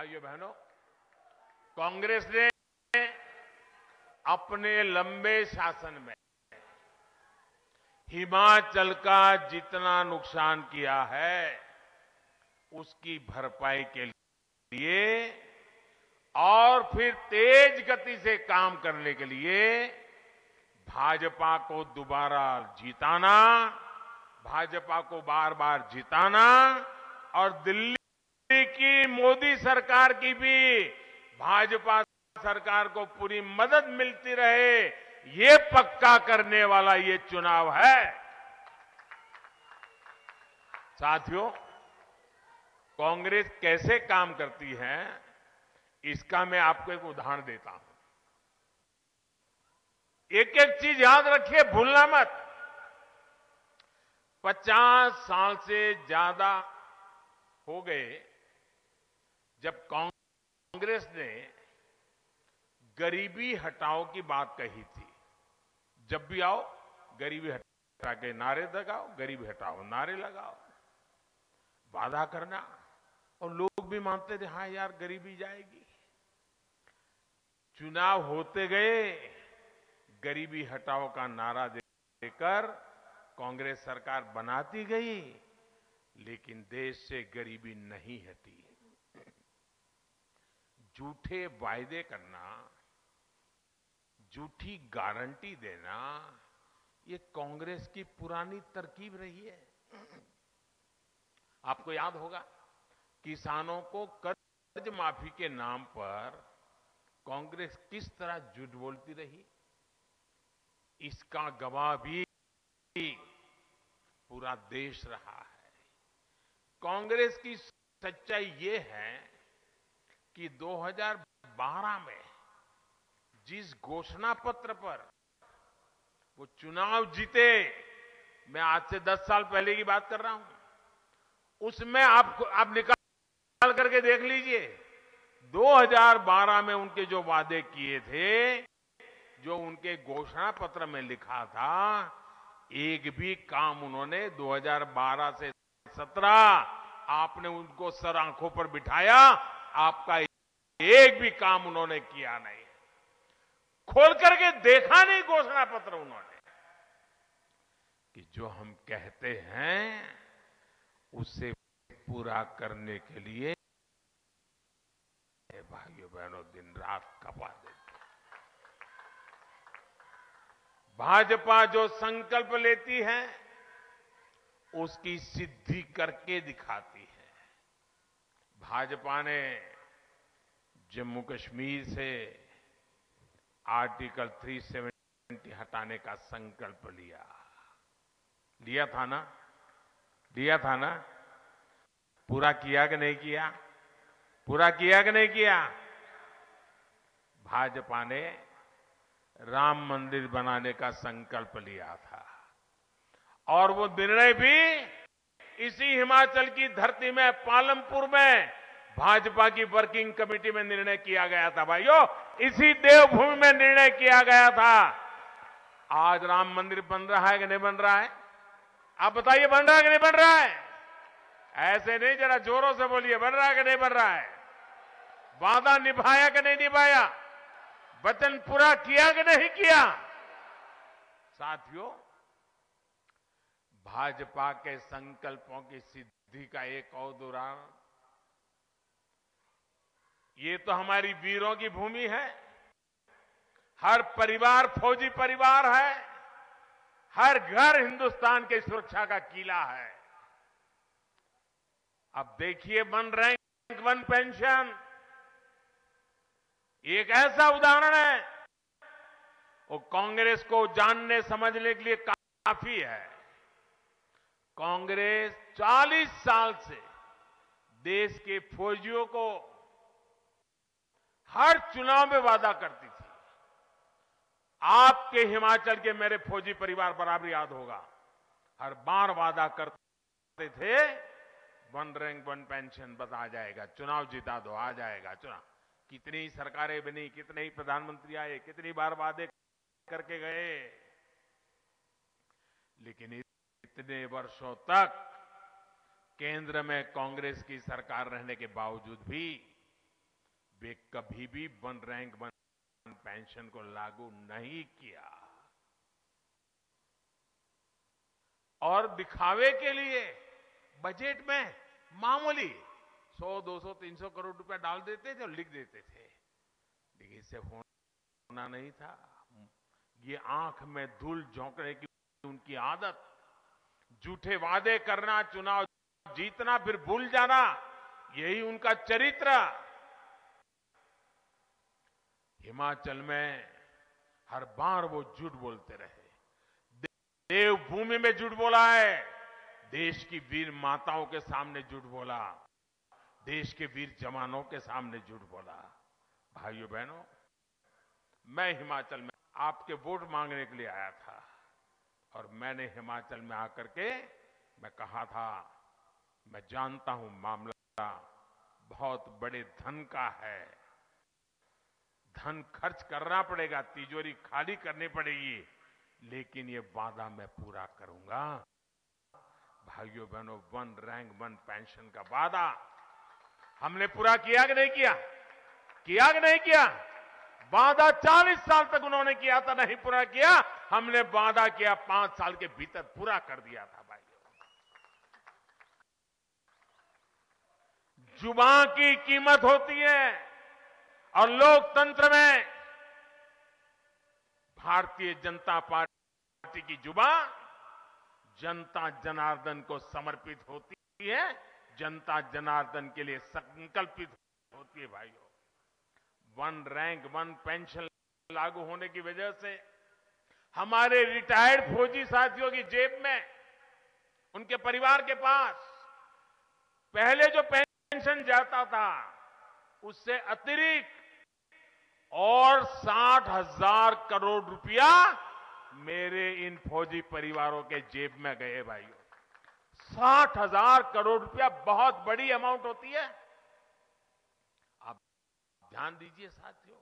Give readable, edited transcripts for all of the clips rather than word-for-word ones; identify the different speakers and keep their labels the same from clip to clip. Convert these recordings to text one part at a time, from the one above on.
Speaker 1: भाइयों बहनों, कांग्रेस ने अपने लंबे शासन में हिमाचल का जितना नुकसान किया है, उसकी भरपाई के लिए और फिर तेज गति से काम करने के लिए भाजपा को दोबारा जिताना, भाजपा को बार बार जिताना और दिल्ली की मोदी सरकार की भी भाजपा सरकार को पूरी मदद मिलती रहे, ये पक्का करने वाला ये चुनाव है। साथियों, कांग्रेस कैसे काम करती है, इसका मैं आपको एक उदाहरण देता हूं। एक एक चीज याद रखिए, भूलना मत। 50 साल से ज्यादा हो गए जब कांग्रेस ने गरीबी हटाओ की बात कही थी। जब भी आओ गरीबी हटा के नारे लगाओ, गरीबी हटाओ नारे लगाओ, वादा करना, और लोग भी मानते थे हाँ यार गरीबी जाएगी। चुनाव होते गए, गरीबी हटाओ का नारा देकर कांग्रेस सरकार बनाती गई, लेकिन देश से गरीबी नहीं हटी। झूठे वायदे करना, झूठी गारंटी देना, ये कांग्रेस की पुरानी तरकीब रही है। आपको याद होगा, किसानों को कर्ज माफी के नाम पर कांग्रेस किस तरह झूठ बोलती रही, इसका गवाह भी पूरा देश रहा है। कांग्रेस की सच्चाई ये है कि 2012 में जिस घोषणा पत्र पर वो चुनाव जीते, मैं आज से 10 साल पहले की बात कर रहा हूं, उसमें आप निकाल करके देख लीजिए, 2012 में उनके जो वादे किए थे, जो उनके घोषणा पत्र में लिखा था, एक भी काम उन्होंने 2012 से 17 आपने उनको सर आंखों पर बिठाया, आपका एक भी काम उन्होंने किया नहीं, खोल करके देखा नहीं घोषणा पत्र उन्होंने, कि जो हम कहते हैं उसे पूरा करने के लिए भाइयों बहनों दिन रात खपा देते। भाजपा जो संकल्प लेती है उसकी सिद्धि करके दिखाती है। भाजपा ने जम्मू कश्मीर से आर्टिकल 370 हटाने का संकल्प लिया था ना? पूरा किया कि नहीं किया? पूरा किया कि नहीं किया? भाजपा ने राम मंदिर बनाने का संकल्प लिया था, और वो निर्णय भी इसी हिमाचल की धरती में, पालमपुर में भाजपा की वर्किंग कमेटी में निर्णय किया गया था। भाइयों, इसी देवभूमि में निर्णय किया गया था। आज राम मंदिर बन रहा है कि नहीं बन रहा है? आप बताइए, बन रहा है कि नहीं बन रहा है? ऐसे नहीं, जरा जोरों से बोलिए, बन रहा है कि नहीं बन रहा है? वादा निभाया कि नहीं निभाया? वचन पूरा किया कि नहीं किया? साथियों, भाजपा के संकल्पों की सिद्धि का एक और उदाहरण, ये तो हमारी वीरों की भूमि है। हर परिवार फौजी परिवार है, हर घर हिंदुस्तान के सुरक्षा का किला है। अब देखिए, वन रैंक वन पेंशन एक ऐसा उदाहरण है, वो कांग्रेस को जानने समझने के लिए काफी है। कांग्रेस 40 साल से देश के फौजियों को हर चुनाव में वादा करती थी। आपके हिमाचल के मेरे फौजी परिवार बराबर याद होगा, हर बार वादा करते थे, वन रैंक वन पेंशन बस आ जाएगा, चुनाव जिता दो, आ जाएगा चुनाव। कितनी सरकारें बनी, कितने ही प्रधानमंत्री आए, कितनी बार वादे करके गए, लेकिन इतने वर्षों तक केंद्र में कांग्रेस की सरकार रहने के बावजूद भी वे कभी भी वन रैंक वन पेंशन को लागू नहीं किया और दिखावे के लिए बजट में मामूली 100, 200, 300 करोड़ रुपया डाल देते थे और लिख देते थे, लेकिन इससे होना नहीं था। ये आंख में धूल झोंकने की उनकी आदत, झूठे वादे करना, चुनाव जीतना फिर भूल जाना, यही उनका चरित्र। हिमाचल में हर बार वो झूठ बोलते रहे। देवभूमि में झूठ बोला है, देश की वीर माताओं के सामने झूठ बोला, देश के वीर जवानों के सामने झूठ बोला। भाइयों बहनों, मैं हिमाचल में आपके वोट मांगने के लिए आया था और मैंने हिमाचल में आकर के मैं कहा था, मैं जानता हूं मामला बहुत बड़े धन का है, धन खर्च करना पड़ेगा, तिजोरी खाली करनी पड़ेगी, लेकिन ये वादा मैं पूरा करूंगा। भाइयों बहनों, वन रैंक वन पेंशन का वादा हमने पूरा किया कि नहीं किया? किया कि नहीं किया? वादा 40 साल तक उन्होंने किया था, नहीं पूरा किया। हमने वादा किया 5 साल के भीतर पूरा कर दिया था। भाइयों, जुबान की कीमत होती है और लोकतंत्र में भारतीय जनता पार्टी की जुबान जनता जनार्दन को समर्पित होती है, जनता जनार्दन के लिए संकल्पित होती है। भाइयों, वन रैंक वन पेंशन लागू होने की वजह से हमारे रिटायर्ड फौजी साथियों की जेब में, उनके परिवार के पास पहले जो पेंशन जाता था उससे अतिरिक्त और 60,000 करोड़ रुपया मेरे इन फौजी परिवारों के जेब में गए। भाइयों, 60,000 करोड़ रुपया बहुत बड़ी अमाउंट होती है। आप ध्यान दीजिए साथियों,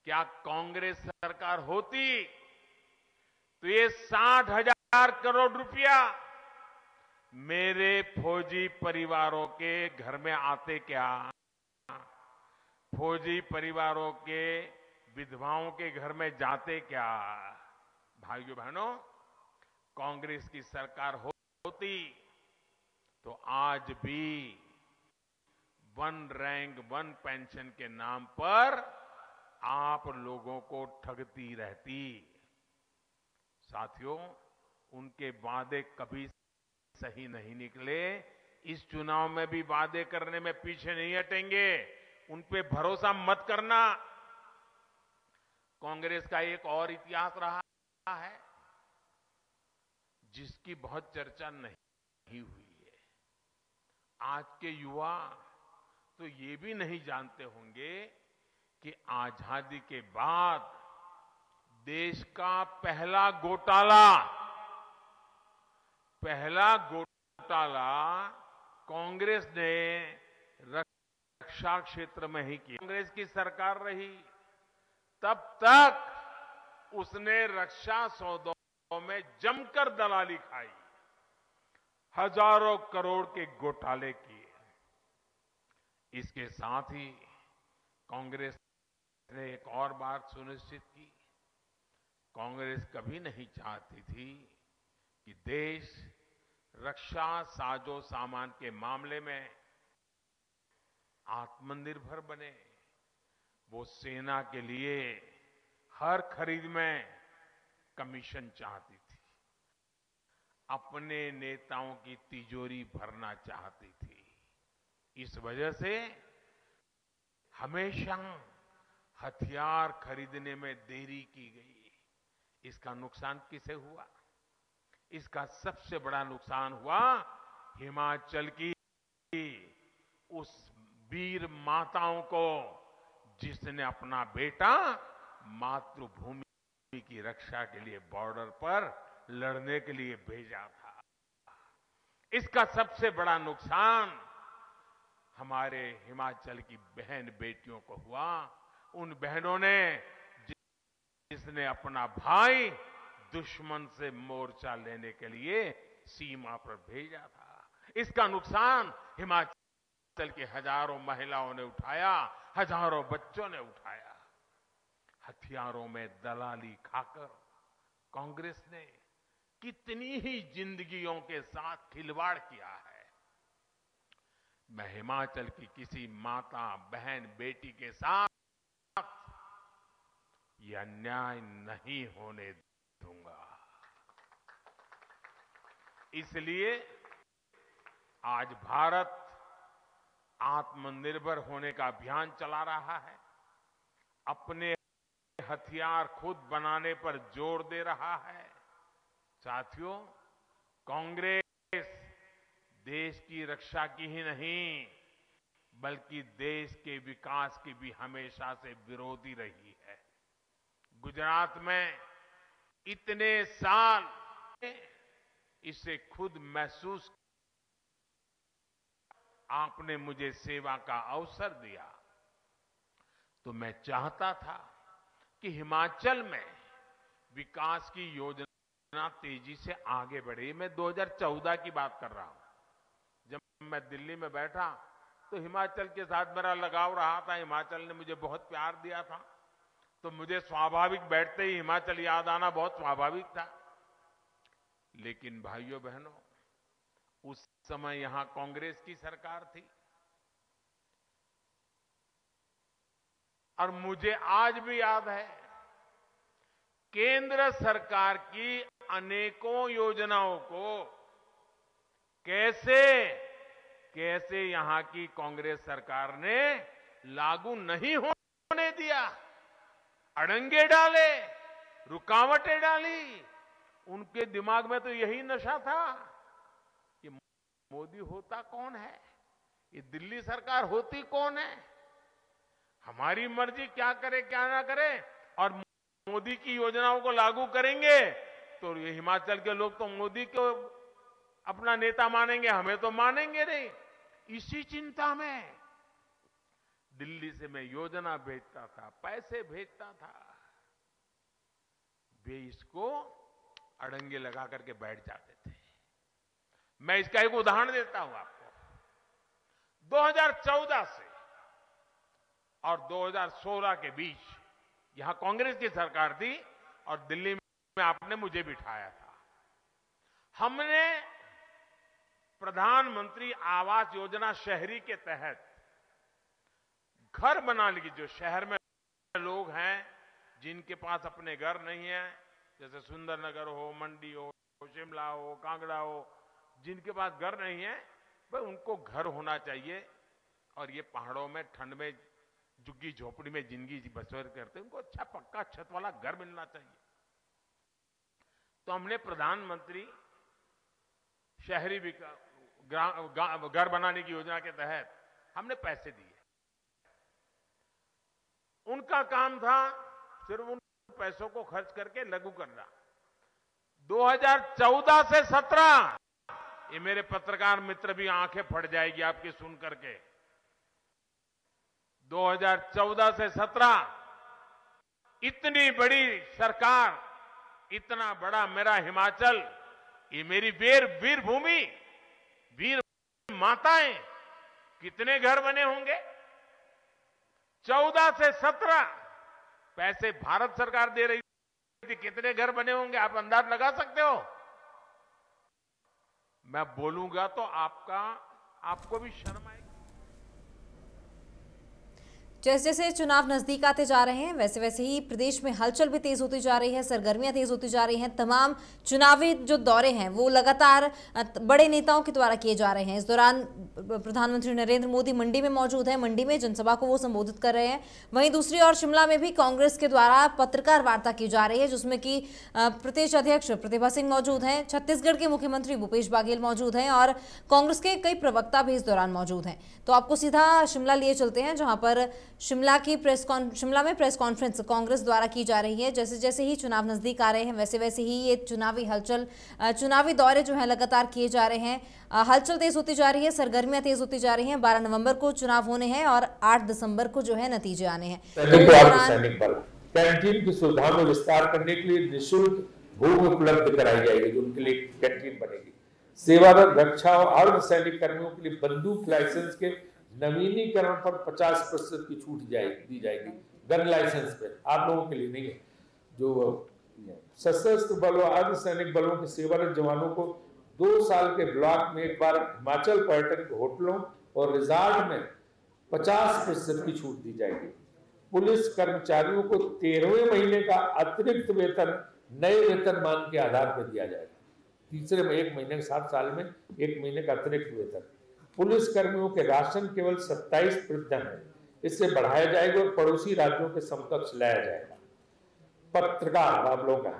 Speaker 1: क्या कांग्रेस सरकार होती तो ये 60,000 करोड़ रुपया मेरे फौजी परिवारों के घर में आते क्या? फौजी परिवारों के विधवाओं के घर में जाते क्या? भाइयों बहनों, कांग्रेस की सरकार होती तो आज भी वन रैंक वन पेंशन के नाम पर आप लोगों को ठगती रहती। साथियों, उनके वादे कभी सही नहीं निकले। इस चुनाव में भी वादे करने में पीछे नहीं हटेंगे, उन पे भरोसा मत करना। कांग्रेस का एक और इतिहास रहा है जिसकी बहुत चर्चा नहीं हुई है। आज के युवा तो ये भी नहीं जानते होंगे कि आजादी के बाद देश का पहला घोटाला कांग्रेस ने रक्षा क्षेत्र में ही किया। कांग्रेस की सरकार रही तब तक उसने रक्षा सौदों में जमकर दलाली खाई, हजारों करोड़ के घोटाले किए। इसके साथ ही कांग्रेस ने एक और बात सुनिश्चित की, कांग्रेस कभी नहीं चाहती थी कि देश रक्षा साजो सामान के मामले में आत्मनिर्भर बने। वो सेना के लिए हर खरीद में कमीशन चाहती थी, अपने नेताओं की तिजोरी भरना चाहती थी। इस वजह से हमेशा हथियार खरीदने में देरी की गई। इसका नुकसान किसे हुआ? इसका सबसे बड़ा नुकसान हुआ हिमाचल की उस वीर माताओं को जिसने अपना बेटा मातृभूमि की रक्षा के लिए बॉर्डर पर लड़ने के लिए भेजा था। इसका सबसे बड़ा नुकसान हमारे हिमाचल की बहन बेटियों को हुआ। उन बहनों ने जिसने अपना भाई दुश्मन से मोर्चा लेने के लिए सीमा पर भेजा था, इसका नुकसान हिमाचल की हजारों महिलाओं ने उठाया, हजारों बच्चों ने उठाया। हथियारों में दलाली खाकर कांग्रेस ने कितनी ही जिंदगियों के साथ खिलवाड़ किया है। मैं हिमाचल की किसी माता, बहन, बेटी के साथ यह अन्याय नहीं होने दूंगा। इसलिए आज भारत आत्मनिर्भर होने का अभियान चला रहा है, अपने हथियार खुद बनाने पर जोर दे रहा है। साथियों, कांग्रेस देश की रक्षा की ही नहीं, बल्कि देश के विकास की भी हमेशा से विरोधी रही है। गुजरात में इतने साल इसे खुद महसूस, आपने मुझे सेवा का अवसर दिया तो मैं चाहता था कि हिमाचल में विकास की योजना तेजी से आगे बढ़े। मैं 2014 की बात कर रहा हूं। जब मैं दिल्ली में बैठा तो हिमाचल के साथ मेरा लगाव रहा था, हिमाचल ने मुझे बहुत प्यार दिया था, तो मुझे स्वाभाविक बैठते ही हिमाचल याद आना बहुत स्वाभाविक था। लेकिन भाइयों बहनों, उस समय यहां कांग्रेस की सरकार थी और मुझे आज भी याद है केंद्र सरकार की अनेकों योजनाओं को कैसे यहां की कांग्रेस सरकार ने लागू नहीं होने दिया, अड़ंगे डाले, रुकावटें डाली। उनके दिमाग में तो यही नशा था कि मोदी होता कौन है, ये दिल्ली सरकार होती कौन है, हमारी मर्जी क्या करे क्या ना करे, और मोदी की योजनाओं को लागू करेंगे तो ये हिमाचल के लोग तो मोदी को अपना नेता मानेंगे, हमें तो मानेंगे नहीं। इसी चिंता में दिल्ली से मैं योजना भेजता था, पैसे भेजता था, वे इसको अड़ंगे लगा करके बैठ जाते थे। मैं इसका एक उदाहरण देता हूं आपको। 2014 से और 2016 के बीच यहां कांग्रेस की सरकार थी और दिल्ली में आपने मुझे बिठाया था। हमने प्रधानमंत्री आवास योजना शहरी के तहत घर बनाने की, जो शहर में लोग हैं जिनके पास अपने घर नहीं है, जैसे सुंदरनगर हो, मंडी हो, शिमला हो, कांगड़ा हो, जिनके पास घर नहीं है, भाई उनको घर होना चाहिए। और ये पहाड़ों में ठंड में झुग्गी झोपड़ी में जिंदगी बसर करते हैं, उनको अच्छा पक्का छत वाला घर मिलना चाहिए। तो हमने प्रधानमंत्री शहरी घर बनाने की योजना के तहत हमने पैसे दिए। उनका काम था सिर्फ उन पैसों को खर्च करके लागू करना। 2014 से 17, ये मेरे पत्रकार मित्र भी आंखें फट जाएगी आपकी सुन करके, 2014 से 17 इतनी बड़ी सरकार, इतना बड़ा मेरा हिमाचल, ये मेरी वीर भूमि, वीर माताएं, कितने घर बने होंगे। 14 से 17 पैसे भारत सरकार दे रही थी, कितने घर बने होंगे आप अंदाज लगा सकते हो। मैं बोलूंगा तो आपको भी शर्म आएगी।
Speaker 2: जैसे जैसे चुनाव नजदीक आते जा रहे हैं वैसे वैसे ही प्रदेश में हलचल भी तेज होती जा रही है, सरगर्मियां तेज होती जा रही हैं। तमाम चुनावी जो दौरे हैं वो लगातार बड़े नेताओं के द्वारा किए जा रहे हैं। इस दौरान प्रधानमंत्री नरेंद्र मोदी मंडी में मौजूद हैं, मंडी में जनसभा को वो संबोधित कर रहे हैं। वहीं दूसरी ओर शिमला में भी कांग्रेस के द्वारा पत्रकार वार्ता की जा रही है, जिसमें कि प्रदेश अध्यक्ष प्रतिभा सिंह मौजूद हैं, छत्तीसगढ़ के मुख्यमंत्री भूपेश बघेल मौजूद हैं और कांग्रेस के कई प्रवक्ता भी इस दौरान मौजूद हैं। तो आपको सीधा शिमला लिए चलते हैं, जहां पर शिमला में प्रेस कॉन्फ्रेंस कांग्रेस द्वारा की जा रही है। जैसे जैसे ही चुनाव नजदीक आ रहे हैं वैसे वैसे ही ये चुनावी हलचल, चुनावी दौरे जो है लगातार किए जा रहे हैं। हलचल तेज होती जा रही है, सरगर्मियां तेज होती जा रही हैं। 12 नवंबर को चुनाव होने हैं और 8 दिसंबर को जो है नतीजे आने हैं।
Speaker 3: कैंटीन की सुविधा में विस्तार करने के लिए निःशुल्क भूमि उपलब्ध कराई जाएगी, जो उनके लिए कैंटीन बनेगी। सेवारत रक्षा और अर्धसैनिक कर्मियों के लिए बंदूक लाइसेंस के नवीनीकरण पर 50% की छूट दी जाएगी गन लाइसेंस पे, आप लोगों के लिए नहीं है। जो सशस्त्र बलों अर्धसैनिक बलों के सेवारत जवानों को 2 साल के ब्लॉक में एक बार हिमाचल पर्यटन के होटलों और रिजॉर्ट में 50% की छूट दी जाएगी। पुलिस कर्मचारियों को 13वें महीने का अतिरिक्त वेतन नए वेतनमान के आधार पर दिया जाएगा। तीसरे में 1 महीने के 7 साल में 1 महीने का अतिरिक्त वेतन। पुलिस कर्मियों के राशन केवल 27% है, इससे बढ़ाया जाएगा और पड़ोसी राज्यों के समकक्ष लाया जाएगा। पत्रकार, आप लोगों का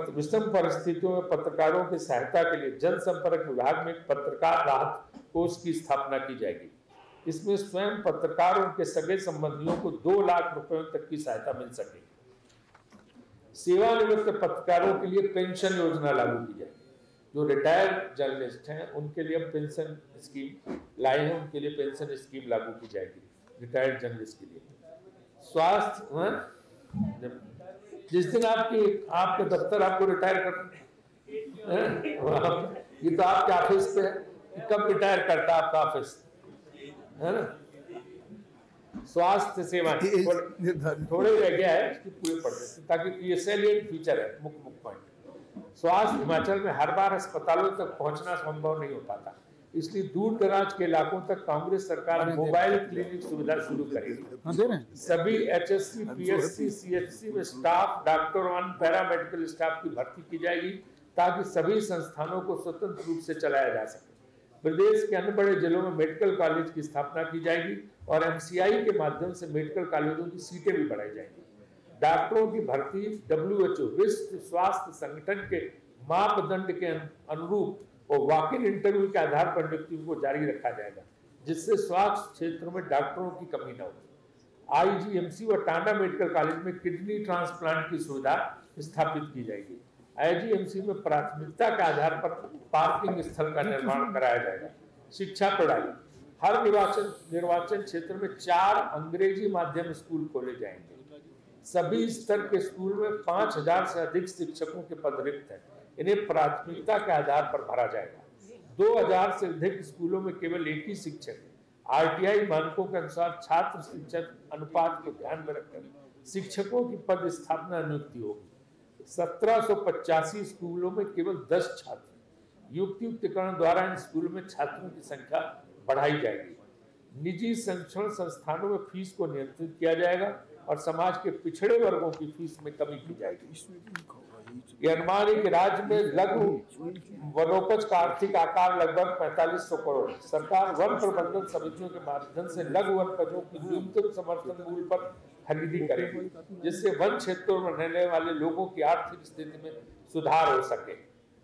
Speaker 3: विषम परिस्थितियों में पत्रकारों की सहायता के लिए जनसंपर्क विभाग में पत्रकार राहत कोष की स्थापना की जाएगी। इसमें स्वयं पत्रकार और उनके सगे संबंधियों को 2 लाख रुपए तक की सहायता मिल सकेगी। सेवानिवृत्त पत्रकारों के लिए पेंशन योजना लागू की जाएगी। जो रिटायर्ड जर्नलिस्ट हैं उनके लिए पेंशन स्कीम लाए हैं, उनके लिए पेंशन स्कीम लागू की जाएगी रिटायर्ड जर्नलिस्ट के लिए। स्वास्थ्य, जिस दिन आपके दफ्तर आपको रिटायर कर, ये तो आपके ऑफिस पे है, कब रिटायर करता आपका ऑफिस, है ना। स्वास्थ्य सेवा थोड़े रह गया है, इसकी पूरे पढ़ देते ताकि ये सैलिएंट फीचर है, मुख्य पॉइंट। स्वास्थ्य हिमाचल में हर बार अस्पतालों तक पहुंचना संभव नहीं हो पाता, इसलिए दूर दराज के इलाकों तक कांग्रेस सरकार मोबाइल क्लिनिक सुविधा शुरू करेगी। सभी एचएससी, पीएचसी, सीएचसी में स्टाफ, डॉक्टर और पैरामेडिकल स्टाफ की भर्ती की जाएगी ताकि सभी संस्थानों को स्वतंत्र रूप से चलाया जा सके। प्रदेश के अन्य बड़े जिलों में मेडिकल कॉलेज की स्थापना की जाएगी और एमसीआई के माध्यम से मेडिकल कॉलेजों की सीटें भी बढ़ाई जाएंगी। डॉक्टरों की भर्ती WHO विश्व स्वास्थ्य संगठन के मापदंड के अनुरूप और वॉक इन इंटरव्यू के आधार पर नियुक्तियों को जारी रखा जाएगा, जिससे स्वास्थ्य क्षेत्र में डॉक्टरों की कमी न हो। IGMC व टांडा मेडिकल कॉलेज में किडनी ट्रांसप्लांट की सुविधा स्थापित की जाएगी। IGMC में प्राथमिकता के आधार पर पार्किंग स्थल का निर्माण कराया जाएगा। शिक्षा प्रणाली, हर निर्वाचन क्षेत्र में 4 अंग्रेजी माध्यम स्कूल खोले जाएंगे। सभी स्तर के स्कूल में 5000 से अधिक शिक्षकों के पद रिक्त हैं, इन्हें प्राथमिकता के आधार पर भरा जाएगा। 2000 से अधिक स्कूलों में केवल एक ही शिक्षक है। RTI मानकों के अनुसार छात्र शिक्षक अनुपात को ध्यान में रखकर शिक्षकों की पद स्थापना नियुक्ति होगी। 1785 स्कूलों में केवल 10 छात्र। युक्तियुक्तिकरण द्वारा इन स्कूलों में छात्रों की संख्या बढ़ाई जाएगी। निजी शिक्षण संस्थानों में फीस को नियंत्रित किया जाएगा और समाज के पिछड़े वर्गों की फीस में कमी की जाएगी। यह अनुमान है कि राज्य में लघु वनोपज का आर्थिक आकार लगभग 4500 करोड़। सरकार वन प्रबंधन समितियों के माध्यम से लघु वनोपजों की न्यूनतम समर्थन मूल्य पर खरीदी करेगी, जिससे वन क्षेत्रों में रहने वाले लोगों की आर्थिक स्थिति में सुधार हो सके।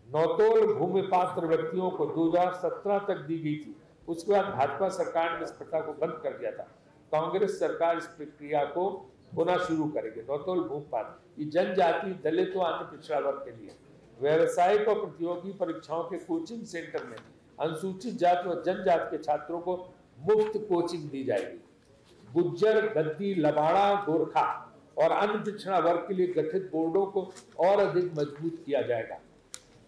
Speaker 3: नौतोल भूमि पात्र व्यक्तियों को 2017 तक दी गई थी, उसके बाद भाजपा सरकार ने इस प्रथा को बंद कर दिया था। कांग्रेस सरकार इस प्रक्रिया को पुनः शुरू करेगी। नौतोल भूमि पात्र जनजाति, दलित व अन्य पिछड़ा वर्ग के लिए व्यावसायिक और प्रतियोगी परीक्षाओं के कोचिंग सेंटर में अनुसूचित जाति व जनजाति के छात्रों को मुफ्त कोचिंग दी जाएगी। गुज्जर, गद्दी, लबाड़ा, गोरखा और अन्य पिछड़ा वर्ग के लिए गठित बोर्डों को और अधिक मजबूत किया जाएगा।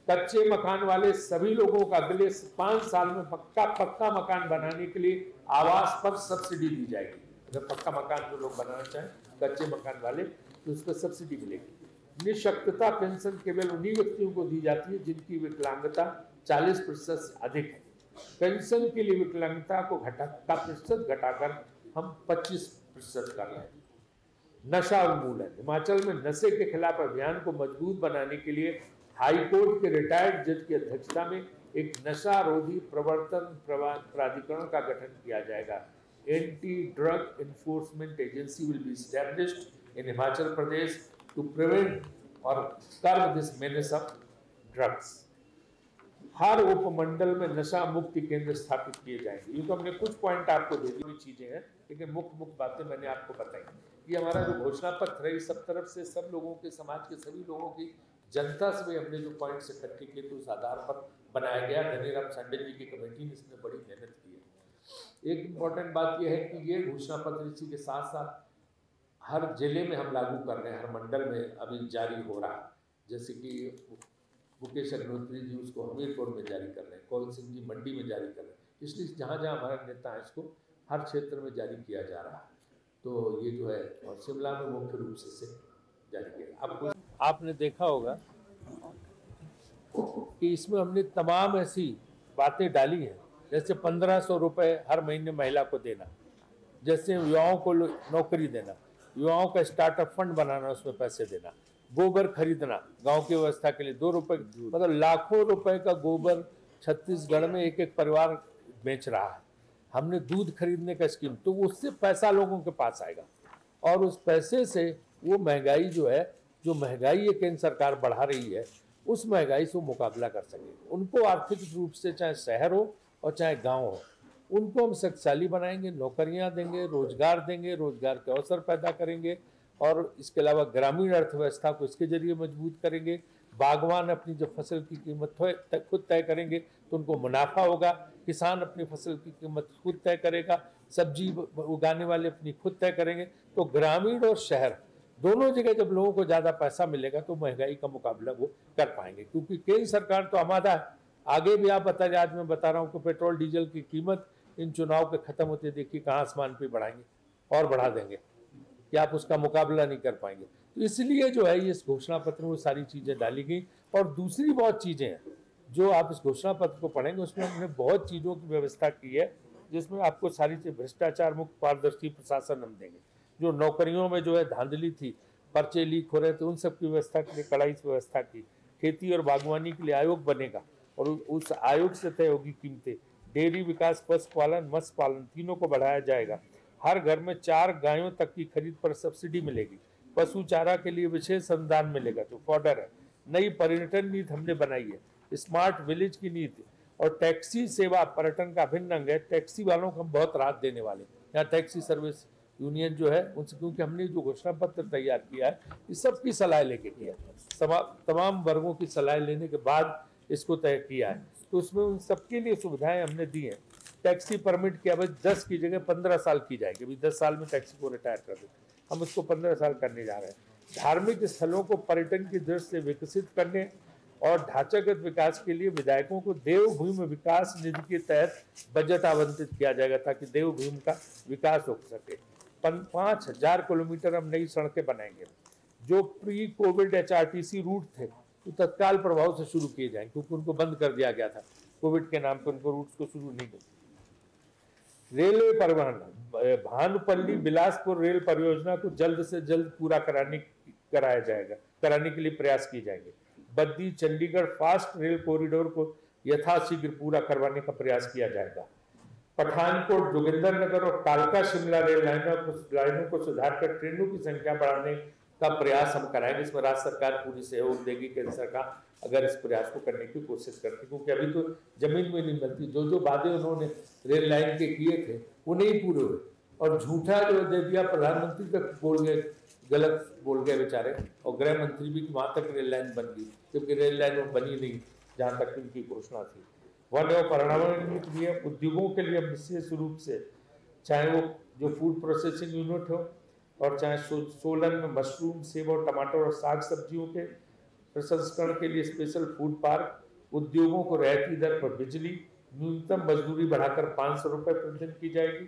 Speaker 3: कच्चे मकान वाले सभी लोगों को अगले 5 साल में पक्का मकान बनाने के लिए आवास पर सब्सिडी दी जाएगी। अगर पक्का मकान जो लोग बनाना चाहें, कच्चे मकान वाले, तो उस पर सब्सिडी मिलेगी। निःशक्तता पेंशन केवल उन्हीं व्यक्तियों को दी जाती है जिनकी विकलांगता 40% से अधिक है। पेंशन के लिए विकलांगता को प्रतिशत घटाकर हम 25% कर रहे हैं। नशा उन्मूलन, हिमाचल में नशे के खिलाफ अभियान को मजबूत बनाने के लिए हाईकोर्ट के रिटायर्ड जज की अध्यक्षता में एक नशा रोधी प्रवर्तन प्राधिकरण का गठन किया जाएगा। Anti drug enforcement agency will be established in Himachal Pradesh to prevent और curb this menace of drugs. हर उपमंडल में नशा मुक्ति केंद्र स्थापित किए जाएंगे। ये तो हमने कुछ पॉइंट आपको दे दी चीजें हैं, लेकिन मुख्य बातें मैंने आपको बताई। ये हमारा जो घोषणा पत्र है, सब तरफ से सब लोगों के, समाज के सभी लोगों की, जनता से भी हमने जो पॉइंट्स इकट्ठे किए तो उस आधार पर बनाया गया। धनीराम सांडे जी की कमेटी ने इसमें बड़ी मेहनत की है। एक इम्पॉर्टेंट बात यह है कि ये घोषणा पत्र इसी के साथ साथ हर जिले में हम लागू कर रहे हैं, हर मंडल में अभी जारी हो रहा है। जैसे कि मुकेश अग्निहोत्री जी उसको हमीरपुर में जारी कर रहे हैं, कौल सिंह जी मंडी में जारी कर रहे हैं। इसलिए जहाँ जहाँ हमारे नेता हैं इसको हर क्षेत्र में जारी किया जा रहा है। तो ये जो है, और शिमला में मुख्य रूप से इसे जारी किया। आपने देखा होगा कि इसमें हमने तमाम ऐसी बातें डाली हैं, जैसे 1500 रुपये हर महीने महिला को देना, जैसे युवाओं को नौकरी देना, युवाओं का स्टार्टअप फंड बनाना, उसमें पैसे देना, गोबर खरीदना गांव की व्यवस्था के लिए 2 रुपए, मतलब लाखों रुपए का गोबर छत्तीसगढ़ में एक एक परिवार बेच रहा है। हमने दूध खरीदने का स्कीम, तो उससे पैसा लोगों के पास आएगा और उस पैसे से वो महंगाई जो है, जो महंगाई ये केंद्र सरकार बढ़ा रही है, उस महंगाई से वो मुकाबला कर सके। उनको आर्थिक रूप से चाहे शहर हो और चाहे गांव हो, उनको हम शक्तिशाली बनाएंगे, नौकरियां देंगे, रोजगार के अवसर पैदा करेंगे और इसके अलावा ग्रामीण अर्थव्यवस्था को इसके जरिए मजबूत करेंगे। बागवान अपनी जो फसल की कीमत खुद तय करेंगे तो उनको मुनाफा होगा, किसान अपनी फसल की कीमत खुद तय करेगा, सब्जी उगाने वाले अपनी खुद तय करेंगे। तो ग्रामीण और शहर दोनों जगह जब लोगों को ज़्यादा पैसा मिलेगा तो महंगाई का मुकाबला वो कर पाएंगे, क्योंकि केंद्र सरकार तो आमादा है। आगे भी आप बता रहे, आज मैं बता रहा हूँ कि पेट्रोल डीजल की कीमत इन चुनाव के खत्म होते देखिए कहाँ आसमान पे बढ़ाएंगे और बढ़ा देंगे कि आप उसका मुकाबला नहीं कर पाएंगे। तो इसलिए जो है इस घोषणा पत्र में वो सारी चीज़ें डाली गई। और दूसरी बहुत चीज़ें हैं जो आप इस घोषणा पत्र को पढ़ेंगे, उसमें हमने बहुत चीज़ों की व्यवस्था की है, जिसमें आपको सारी चीज़ भ्रष्टाचार मुक्त पारदर्शी प्रशासन हम देंगे। जो नौकरियों में जो है धांधली थी, पर्चे लीक हो रहे थे, उन सब की व्यवस्था के लिए कड़ाई से व्यवस्था की। खेती और बागवानी के लिए आयोग बनेगा और उस आयोग से तय होगी कीमतें। डेयरी विकास, पशुपालन, मत्स्य पालन तीनों को बढ़ाया जाएगा। हर घर में 4 गायों तक की खरीद पर सब्सिडी मिलेगी। पशु चारा के लिए विशेष अनुदान मिलेगा जो फॉडर है। नई पर्यटन नीति हमने बनाई है, स्मार्ट विलेज की नीति, और टैक्सी सेवा पर्यटन का अभिन्न अंग है। टैक्सी वालों को हम बहुत राहत देने वाले हैं। यहाँ टैक्सी सर्विस यूनियन जो है उनसे, क्योंकि हमने जो घोषणा पत्र तैयार किया है इस सबकी सलाह लेके किया है, तमाम वर्गों की सलाह लेने के बाद इसको तय किया है। तो उसमें उन सबके लिए सुविधाएं हमने दी हैं। टैक्सी परमिट की अवधि 10 की जगह 15 साल की जाएगी। अभी 10 साल में टैक्सी को रिटायर कर देते, हम उसको 15 साल करने जा रहे हैं। धार्मिक स्थलों को पर्यटन की दृष्टि से विकसित करने और ढांचागत विकास के लिए विधायकों को देवभूमि विकास निधि के तहत बजट आवंटित किया जाएगा ताकि देवभूमि का विकास हो सके। 5000 किलोमीटर हम नई सड़कें बनाएंगे। जो प्री कोविड HRTC रूट थे तो तत्काल प्रभाव से शुरू किए जाएंगे, क्योंकि उनको बंद कर दिया गया था कोविड के नाम पर, उनको रूट्स को शुरू नहीं किया। रेलवे परिवहन, भानुपल्ली बिलासपुर रेल परियोजना को जल्द से जल्द पूरा कराने के लिए प्रयास किए जाएंगे। Baddi Chandigarh fast rail corridor को यथाशीघ्र पूरा करवाने का प्रयास किया जाएगा। पठानकोट, जोगिंदरनगर और कालका शिमला रेल लाइनों को सुधारकर ट्रेनों की संख्या बढ़ाने का प्रयास हम कराएंगे। इसमें राज्य सरकार पूरी सहयोग देगी, केंद्र सरकार अगर इस प्रयास को करने की कोशिश करती, क्योंकि अभी तो जमीन में नहीं मिलती। जो वादे उन्होंने रेल लाइन के किए थे वो नहीं पूरे हुए, और झूठा जो दे दिया प्रधानमंत्री तक बोल गए, गलत बोल गए बेचारे, और गृह मंत्री भी वहां तक रेल लाइन बन गई, क्योंकि रेल लाइन बनी नहीं जहां तक उनकी घोषणा थी। वन एवं पर्यावरण के लिए उद्योगों के लिए विशेष रूप से, चाहे वो जो फूड प्रोसेसिंग यूनिट हो और चाहे सोलन में मशरूम, सेब और टमाटर और साग सब्जियों के प्रसंस्करण के लिए स्पेशल फूड पार्क, उद्योगों को रियायती दर पर बिजली, न्यूनतम मजदूरी बढ़ाकर 500 रुपये प्रतिदिन की जाएगी।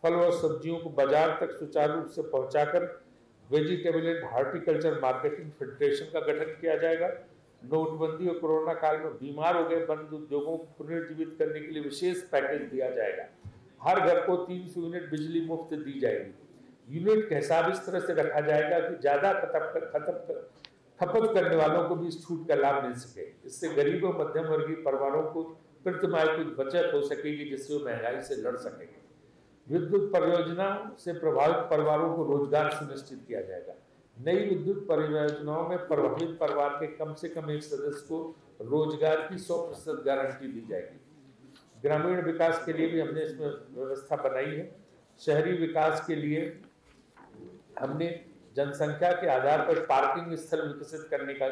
Speaker 3: फल और सब्जियों को बाजार तक सुचारू रूप से पहुंचाकर vegetable and horticulture marketing federation का गठन किया जाएगा। नोटबंदी और कोरोना काल में बीमार हो गए बंद उद्योगों को पुनर्जीवित करने के लिए विशेष पैकेज दिया जाएगा। हर घर को 300 यूनिट बिजली मुफ्त दी जाएगी। यूनिट का हिसाब इस तरह से रखा जाएगा कि ज्यादा खपत करने वालों को भी इस छूट का लाभ मिल सके। इससे गरीब और मध्यम वर्गीय परिवारों को प्रतिमाह कुछ बचत हो सकेगी, जिससे वो महंगाई से लड़ सकेंगे। विद्युत परियोजनाओं से प्रभावित परिवारों को रोजगार सुनिश्चित किया जाएगा। नई विद्युत परियोजनाओं में प्रभावित परिवार के कम से कम एक सदस्य को रोजगार की 100% गारंटी दी जाएगी। ग्रामीण विकास के लिए भी हमने इसमें व्यवस्था बनाई है। शहरी विकास के लिए हमने जनसंख्या के आधार पर पार्किंग स्थल विकसित करने का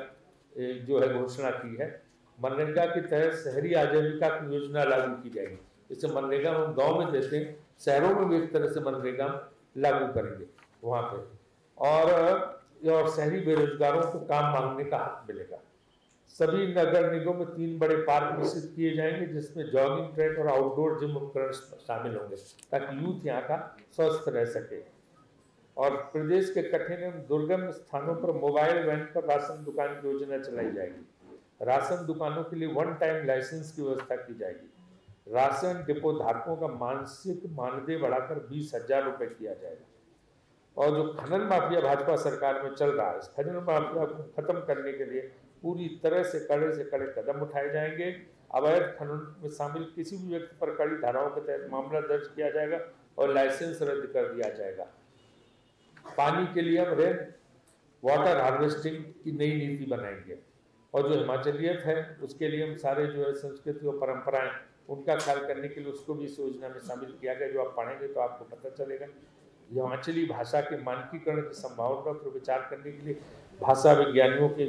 Speaker 3: जो है घोषणा की है। मनरेगा के तहत शहरी आजीविका की योजना लागू की जाएगी। जैसे मनरेगा हम गांव में देते हैं, शहरों में भी एक तरह से मनरेगा लागू करेंगे वहां पे, और शहरी बेरोजगारों को काम मांगने का हक मिलेगा। सभी नगर निगम में 3 बड़े पार्क विकसित किए जाएंगे, जिसमें जॉगिंग ट्रैक और आउटडोर जिम उपकरण शामिल होंगे, ताकि यूथ यहाँ का स्वस्थ रह सके। और प्रदेश के कठिन एवं दुर्गम स्थानों पर मोबाइल वैन पर राशन दुकान की योजना चलाई जाएगी। राशन दुकानों के लिए 1 टाइम लाइसेंस की व्यवस्था की जाएगी। राशन डिपो धारकों का मानसिक मानदेय बढ़ाकर 20,000 रुपए किया जाएगा। और जो खनन माफिया भाजपा सरकार में चल रहा है, इस खनन माफिया को खत्म करने के लिए पूरी तरह से कड़े कदम उठाए जाएंगे। अवैध खनन में शामिल किसी भी व्यक्ति पर कड़ी धाराओं के तहत मामला दर्ज किया जाएगा और लाइसेंस रद्द कर दिया जाएगा। पानी के लिए हम रेन वाटर हार्वेस्टिंग की नई नीति बनाएंगे और जो हिमाचलियत है उसके लिए हम सारे जो है संस्कृति और परंपराएं उनका ख्याल करने के लिए उसको भी इस योजना में शामिल किया गया। जो आप पढ़ेंगे तो आपको पता चलेगा। हिमाचली भाषा के मानकीकरण की संभावना पर विचार करने के लिए भाषा विज्ञानियों के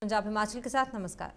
Speaker 2: पंजाब हिमाचल के साथ नमस्कार।